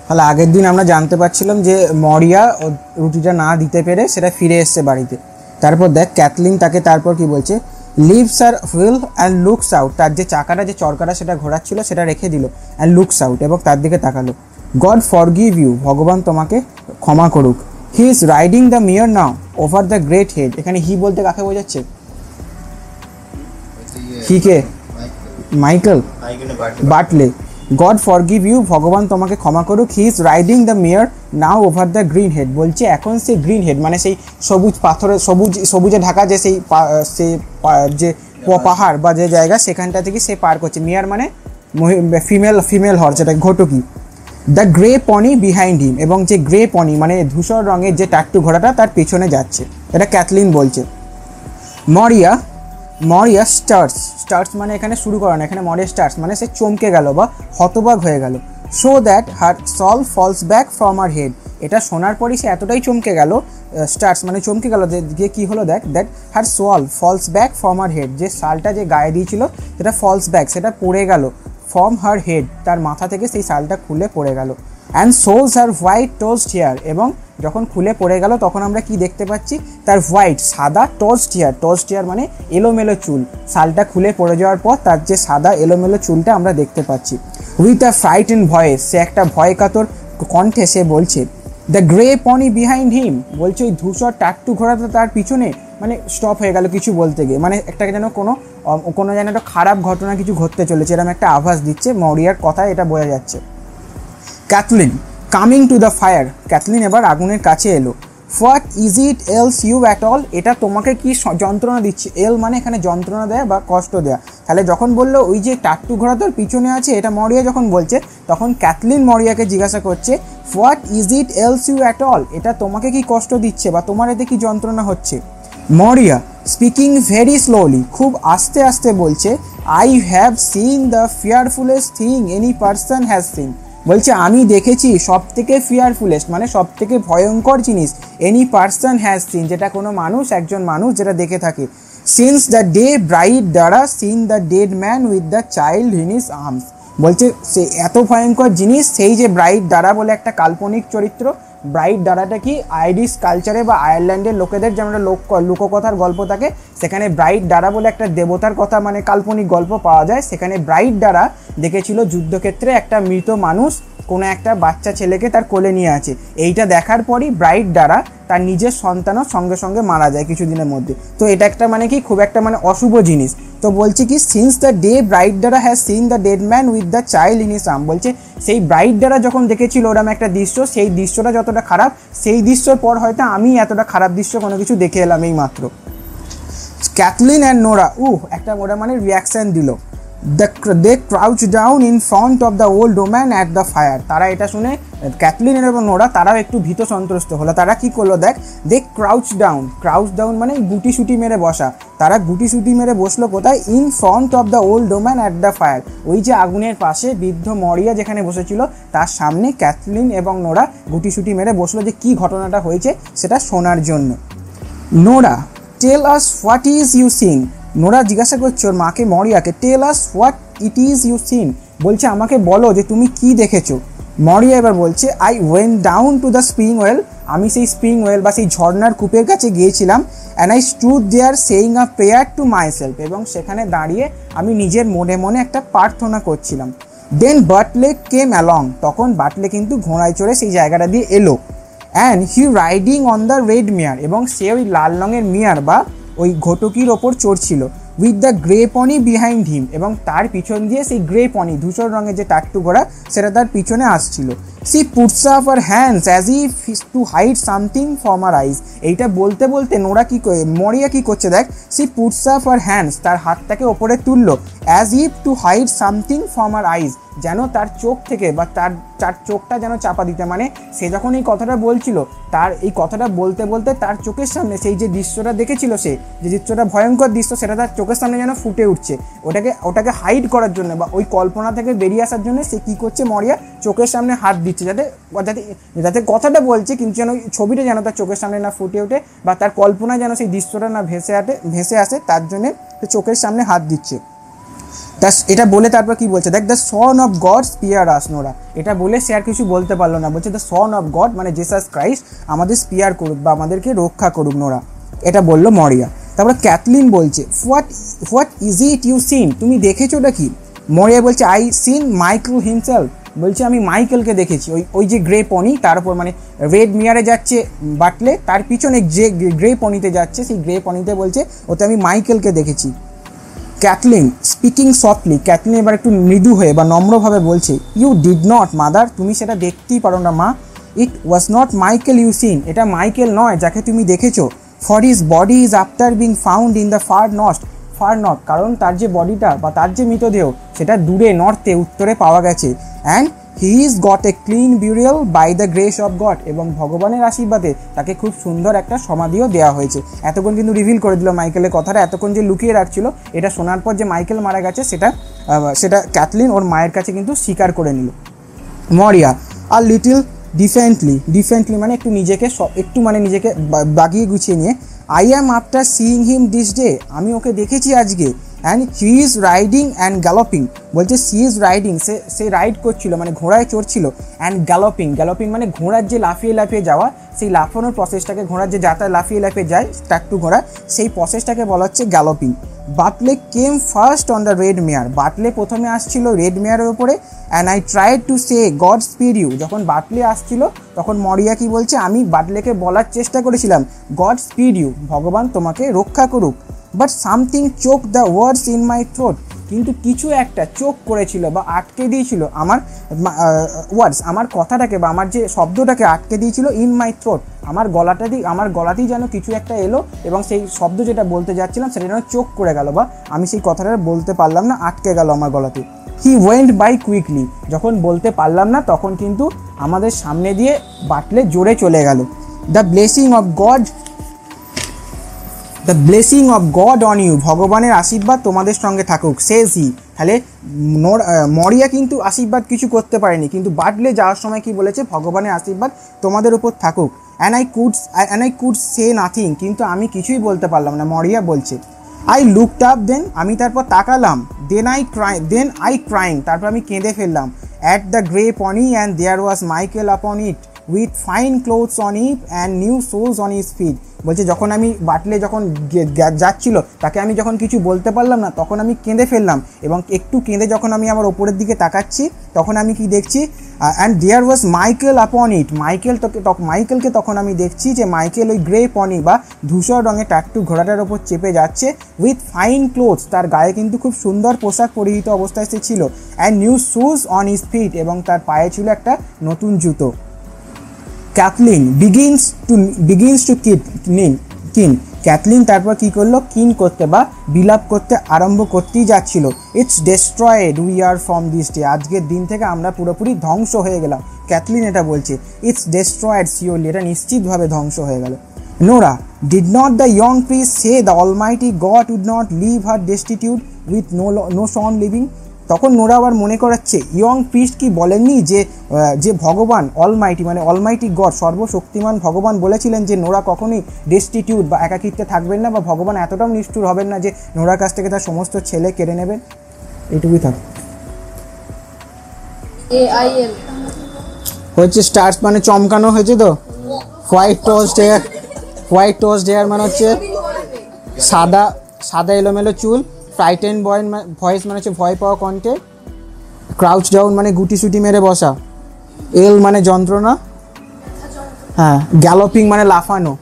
তাহলে আগের দিন আমরা জানতে পারছিলাম যে মরিয়া রুটিটা না দিতে পেরে সেটা ফিরে এসছে বাড়িতে। তারপর দেখ ক্যাথলিন তাকে তারপর কি বলছে, leaves her wheel and looks out. তার যে চাকাটা যে চরকাটা সেটা ঘোরাচ্ছিল সেটা রেখে দিল, অ্যান্ড লুকস আউট এবং তার দিকে তাকালো। গড ফরগিভ ইউ, ভগবান তোমাকে ক্ষমা করুক। He is riding the mare now over the great head. এখানে হি বলতে কাকে বোঝাচ্ছে? হিকে, Michael Bartley. God forgive you, ভগবান তোমাকে ক্ষমা করুক। He is riding the mare now over the green head. বলছে এখন সেই গ্রিন হেড মানে সেই সবুজ পাথরের সবুজে ঢাকা যে সেই যে পাহাড় বা যে জায়গা সেখানটা থেকে সে পার করছে। মেয়ার মানে ফিমেল হর্স, যেটা Ghotki. The grey pony behind him, এবং যে গ্রে পনি মানে ধূসর রঙের যে টাট্টু ঘোড়াটা তার পেছনে যাচ্ছে। এটা ক্যাথলিন বলছে। মরিয়া স্টার্টস মানে এখানে শুরু করা না, এখানে মরিয়া স্টার্টস মানে সে চমকে গেল বা হতবাক হয়ে গেল। So that her shawl falls back from her head. এটা শোনার পরই সে এতটাই চমকে গেল, স্টার্টস মানে চমকে গেল যে কী হলো, that her shawl falls back from her head. যে শালটা যে গায়ে দিয়েছিল সেটা ফলস ব্যাক, সেটা পড়ে গেল ফ্রম হার হেড, তার মাথা থেকে সেই শালটা খুলে পড়ে গেল। অ্যান্ড সোলস হার হোয়াইট টোস্ট হেয়ার, এবং যখন খুলে পড়ে গেল তখন আমরা কি দেখতে পাচ্ছি, তার হোয়াইট সাদা টোস্ট হেয়ার মানে এলোমেলো চুল। শালটা খুলে পড়ে যাওয়ার পর তার যে সাদা এলোমেলো চুলটা আমরা দেখতে পাচ্ছি। উইথ আ ফ্রাইটেন ভয়েস, সে একটা ভয় কাতর কণ্ঠে সে বলছে, দ্য গ্রে পনি বিহাইন্ড হিম। বলছে ওই ধূসর টাট্টু ঘোড়াটা তার পিছনে, মানে স্টপ হয়ে গেল কিছু বলতে গিয়ে, মানে একটা যেন কোনো যেন একটা খারাপ ঘটনা কিছু ঘটতে চলেছে এরকম একটা আভাস দিচ্ছে। মরিয়ার কথায় এটা বোঝা যাচ্ছে। Cathleen coming to the fire, Cathleen এবার আগুনের কাছে এলো। What is it ails you at all, এটা তোমাকে কি যন্ত্রণা দিচ্ছে? এল মানে এখানে যন্ত্রণা দেয়া বা কষ্ট দেয়া। তাহলে যখন বললো ওই যে টাট্টু ঘোড়া তোর পিছনে আছে, এটা মরিয়া যখন বলছে তখন ক্যাথলিন মরিয়াকে জিজ্ঞাসা করছে, what is it ails you at all, এটা তোমাকে কি কষ্ট দিচ্ছে বা তোমার এতে কি যন্ত্রণা হচ্ছে? মরিয়া স্পিকিং ভেরি স্লোলি, খুব আস্তে আস্তে বলছে, I have seen the fearfulest thing any person has seen. বলছে আমি দেখেছি সব থেকে ফিয়ারফুলেস্ট মানে সব থেকে ভয়ঙ্কর জিনিস, এনি পারসন হ্যাজ সিন, যেটা কোনো একজন মানুষ যেটা দেখে থাকে। সিন্স দ্য ডে ব্রাইড দ্বারা seen the dead man with the child in his arms. বলছে সে এত ভয়ঙ্কর জিনিস, সেই যে ব্রাইড দ্বারা বলে একটা কাল্পনিক চরিত্র। ব্রাইড দ্বারাটা কি আইরিশ কালচারে বা আয়ারল্যান্ডের লোকেদের যেমন লোককথার গল্প থাকে, সেখানে ব্রাইড দ্বারা বলে একটা দেবতার কথা মানে কাল্পনিক গল্প পাওয়া যায়। সেখানে ব্রাইড দ্বারা দেখেছিল যুদ্ধক্ষেত্রে একটা মৃত মানুষ কোনো একটা বাচ্চা ছেলেকে তার কোলে নিয়ে আছে। এইটা দেখার পরই ব্রাইড দ্বারা তার নিজের সন্তানও সঙ্গে সঙ্গে মারা যায় কিছুদিনের মধ্যে। তো এটা একটা মানে কি খুব একটা মানে অশুভ জিনিস। তো বলছে কি, সিন্স দ্য ডে ব্রাইড দ্বারা has seen the dead man with the child in his arm. বলছে সেই ব্রাইড দ্বারা যখন দেখেছিল ওরকম একটা দৃশ্য, সেই দৃশ্যটা যতটা খারাপ, সেই দৃশ্যর পর হয়তো আমি এতটা খারাপ দৃশ্য কোনো কিছু দেখে এলাম এই মাত্র। ক্যাথলিন অ্যান্ড নোরা একটা ওরা মানে রিয়াকশান দিল। They crouch down in front of the old woman at the fire. তারা এটা শুনে ক্যাথলিন এবং নোরা তারাও একটু ভীত সন্ত্রস্ত হলো। তারা কি করলো দেখ, দে ক্রাউচ ডাউন মানে গুটি সুটি মেরে বসা। তারা গুটি সুটি মেরে বসলো কোথায়? In front of the old woman at the fire. ওই যে আগুনের পাশে বৃদ্ধ মরিয়া যেখানে বসেছিল তার সামনে ক্যাথলিন এবং নোরা গুটি সুটি মেরে বসলো যে কি ঘটনাটা হয়েছে সেটা শোনার জন্য। Nora tell us what is you seen. Nora জিজ্ঞাসা করছে ওর মাকে মরিয়াকে, tell us what it is you seen. বলছে আমাকে বলো যে তুমি কি দেখেছো। মরিয়া এবার বলছে, I went down to the spring well. আমি সেই স্প্রিং ওয়েল বা সেই ঝর্নার কূপের কাছে গিয়েছিলাম। And I stood there saying a prayer to myself. এবং সেখানে দাঁড়িয়ে আমি নিজের মনে মনে একটা প্রার্থনা করছিলাম। Then Bartley came along. তখন বাটলে কিন্তু ঘোড়ায় চড়ে সেই জায়গাটা দিয়ে এলো। And he riding on the red mare. এবং সে ওই লাল রঙের মেয়ার বা ওই ঘটকির ওপর চড়ছিল। With the grey pony behind him. এবং তার পিছন দিয়ে সেই গ্রে পনি ধূসর রঙের যে টাট্টু ঘোড়া সেটা তার পিছনে আসছিল। She puts up her hands as if to hide something from her eyes. এইটা বলতে বলতে মরিয়া কি করছে দেখ, she puts up her hands, তার হাতটাকে ওপরে তুললো, as if to hide something from her eyes, যেন তার চোখ থেকে বা তার চোখটা যেন চাপা দিতে। মানে সে যখন এই কথাটা বলছিল, তার এই কথাটা বলতে বলতে তার চোখের সামনে সেই যে দৃশ্যটা দেখেছিল, সে যে দৃশ্যটা ভয়ঙ্কর দৃশ্য, সেটা তার চোখের সামনে যেন ফুটে উঠছে। ওটাকে হাইড করার জন্য বা ওই কল্পনা থেকে বেরিয়ে আসার জন্য সে কী করছে, মরিয়া চোখের সামনে হাত দিচ্ছে, যাতে কথাটা বলছে কিন্তু যেন ওই ছবিটা যেন তার চোখের সামনে না ফুটে ওঠে বা তার কল্পনায় যেন সেই দৃশ্যটা না ভেসে আসে, তার জন্যে সে চোখের সামনে হাত দিচ্ছে। এটা বলে তারপর কি বলছে, দেখ the son of god spear us Nora, এটা বলে সে আর কিছু বলতে পারলো না, বলছে দ্য সন অফ গড মানে জেসাস ক্রাইস্ট আমাদের স্পিয়ার করুক বা আমাদেরকে রক্ষা করুক নোরা, এটা বললো মরিয়া। তারপরে ক্যাথলিন বলছে what is it you seen, তুমি দেখেছো ওটা কি? মরিয়া বলছে আই সিন মাইকেল হিমসেলফ, বলছে আমি মাইকেলকে দেখেছি, ওই যে গ্রে পনি তার উপর মানে রেড মিয়ারে যাচ্ছে বাটলে, তার পিছনে যে গ্রে পনিতে যাচ্ছে সেই গ্রে পনিতে বলছে ওতে আমি মাইকেলকে দেখেছি। ক্যাথলিন স্পিকিং সফটলি, ক্যাথলিন এবার একটু মৃদু হয়ে বা নম্রভাবে বলছে ইউ ডিড নট মাদার, তুমি সেটা দেখতেই পারো না মা। It was not Michael you seen, এটা মাইকেল নয় যাকে তুমি দেখেছো। For his body is after being found in the far north, কারণ তার যে বডিটা বা তার যে মৃতদেহ সেটা দূরে নর্থে উত্তরে পাওয়া গেছে। And he is got a clean burial by the grace of God, এবং ভগবানের আশীর্বাদে তাকে খুব সুন্দর একটা সমাধিও দেওয়া হয়েছে। এতক্ষণ কিন্তু রিভিল করে দিল মাইকেলের কথাটা, এতক্ষণ যে লুকিয়ে রাখছিল এটা শোনার পর যে মাইকেল মারা গেছে সেটা ক্যাথলিন ওর মায়ের কাছে কিন্তু স্বীকার করে নিল। মরিয়া আর লিটিল ডিফেন্টলি মানে একটু নিজেকে বাগিয়ে গুছিয়ে নিয়ে I am after seeing him this day, আমি ওকে দেখেছি আজকে। And she is riding and galloping, বলছে শি ইজ রাইডিং সে রাইড করছিল মানে ঘোড়ায় চড়ছিল। অ্যান্ড গ্যালোপিং মানে ঘোড়ার যে লাফিয়ে যাওয়া, সেই লাফানোর প্রসেসটাকে, ঘোড়ার যে যাত্রা লাফিয়ে যায় টাকটু ঘোড়া, সেই প্রসেসটাকে বলা হচ্ছে galloping. Bartley came first on the red mare, Bartley প্রথমে আসছিল রেড মেয়ারের উপরে। And I tried to say God speed you, যখন বাটলে আসছিল তখন মরিয়া কি বলছে, আমি বাটলেকে বলার চেষ্টা করেছিলাম গড স্পিড ইউ, ভগবান তোমাকে রক্ষা করুক। But something choke the words in my throat, কিন্তু কিছু একটা চোখ করেছিল বা আটকে দিয়েছিল আমার ওয়ার্ডস, আমার কথাটাকে বা আমার যে শব্দটাকে আটকে দিয়েছিল ইন মাই থ্রোট, আমার গলাতেই যেন কিছু একটা এলো এবং সেই শব্দ যেটা বলতে যাচ্ছিলাম সেটা যেন চোখ করে গেল বা আমি সেই কথাটা বলতে পারলাম না, আটকে গেল আমার গলাতে। হি ওয়েন্ট বাই কুইকলি, যখন বলতে পারলাম না তখন কিন্তু আমাদের সামনে দিয়ে বাটলে জোরে চলে গেল। The blessing of God on you, ভগবানের আশীর্বাদ তোমাদের সঙ্গে থাকুক সেজ হি। তাহলে মরিয়া কিন্তু আশীর্বাদ কিছু করতে পারেনি, কিন্তু বাটলে যাওয়ার সময় কি বলেছে, ভগবানের আশীর্বাদ তোমাদের উপর থাকুক। And I could say nothing, কিন্তু আমি কিছুই বলতে পারলাম না, মরিয়া বলছে। আই লুকড আপ দেন, আমি তারপর তাকালাম। দেন আই ক্রাইং, তারপর আমি কেঁদে ফেললাম। At the grey pony and there was Michael upon it with fine clothes on it and new soles on his feet, বলছে যখন আমি বাটলে যখন যাচ্ছিল তাকে আমি যখন কিছু বলতে পারলাম না তখন আমি কেঁদে ফেললাম, এবং একটু কেঁদে যখন আমি আমার ওপরের দিকে তাকাচ্ছি তখন আমি কি দেখছি, and there was Michael upon ইট, মাইকেলকে তখন আমি দেখছি যে মাইকেল ওই গ্রে পনি বা ধূসর রঙের টাট্টু ঘোড়াটার ওপর চেপে যাচ্ছে। উইথ ফাইন ক্লোথস, তার গায়ে কিন্তু খুব সুন্দর পোশাক পরিহিত অবস্থায় সে ছিল। And new shoes on his fit, এবং তার পায়ে ছিল একটা নতুন জুতো। ক্যাথলিন বিগিনস টু কিন, ক্যাথলিন তারপর কি করলো, কিন করতে বা বিলাপ করতে আরম্ভ করতেই যাচ্ছিল। It's destroyed we are from this day, আজকের দিন থেকে আমরা পুরোপুরি ধ্বংস হয়ে গেলাম, ক্যাথলিন এটা বলছে। ইটস ডেস্ট্রয়েড সিওরলি, এটা নিশ্চিতভাবে ধ্বংস হয়ে গেল। Nora did not the young priest say the almighty God would not leave her destitute with no son living, তখন নোরা আবার মনে করাচ্ছে ইয়ং প্রিস্ট কি বলেননি যে ভগবান অলমাইটি গড সর্বশক্তিমান ভগবান বলেছিলেন যে নোরা কখনোই ডেস্টিটিউট বা একাকিত্বে থাকবেন না, বা ভগবান এতটাও নিষ্ঠুর হবেন না যে নোরার কাছ থেকে তার সমস্ত ছেলে কেড়ে নেবেন। এইটুকুই থাক। হচ্ছে স্টার্স মানে চমকানো হয়েছে তো। হোয়াইট টোস্ট হেয়ার মানে হচ্ছে সাদা এলোমেলো চুল। ফ্রাইটেন ভয়েস মানে হচ্ছে ভয় পাওয়া কণ্ঠে। ক্রাউচ ডাউন মানে গুটি মেরে বসা। এল মানে যন্ত্রণা। হ্যাঁ, গ্যালোপিং মানে লাফানো।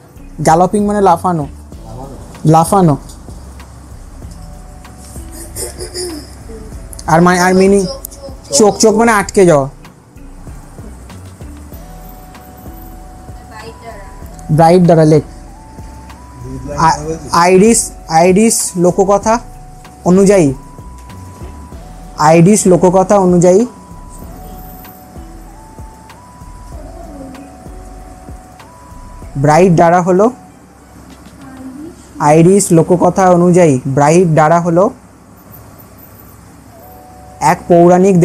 আর মিনিং চোখ মানে আটকে যাওয়া। ব্রাইট দ্বারা লেক। আইরিশ লোককথা অনুযায়ী ব্রাইট দ্বারা হলো আইরিশ লোককথা অনুযায়ী ব্রাইট দ্বারা হলো এক পৌরাণিক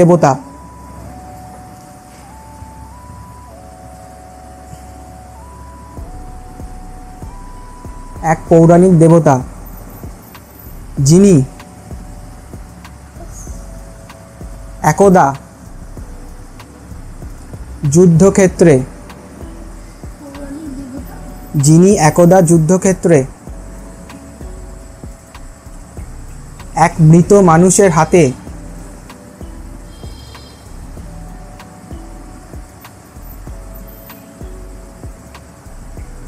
দেবতা। যিনি একদা যুদ্ধক্ষেত্রে, যিনি একদা যুদ্ধক্ষেত্রে এক মৃত মানুষের হাতে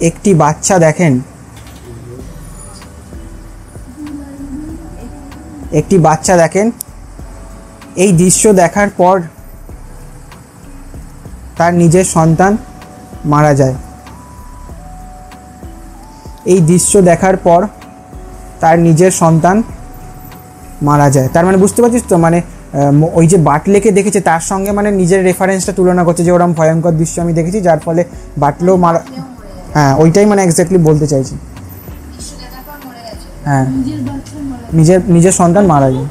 একটি বাচ্চা দেখেন, একটি বাচ্চা দেখেন, এই দৃশ্য দেখার পর তার নিজের সন্তান মারা যায়। এই দৃশ্য দেখার পর তার নিজের সন্তান মারা যায়। তার মানে বুঝতে পারছিস তো, মানে ওই যে বাটলেকে দেখেছে তার সঙ্গে মানে নিজের রেফারেন্সটা তুলনা করছে যে ওরকম ভয়ঙ্কর দৃশ্য আমি দেখেছি, যার ফলে বাটলেও মারা। হ্যাঁ, ওইটাই মানে এক্স্যাক্টলি বলতে চাইছি। হ্যাঁ, নিজের সন্তান মারা যায়।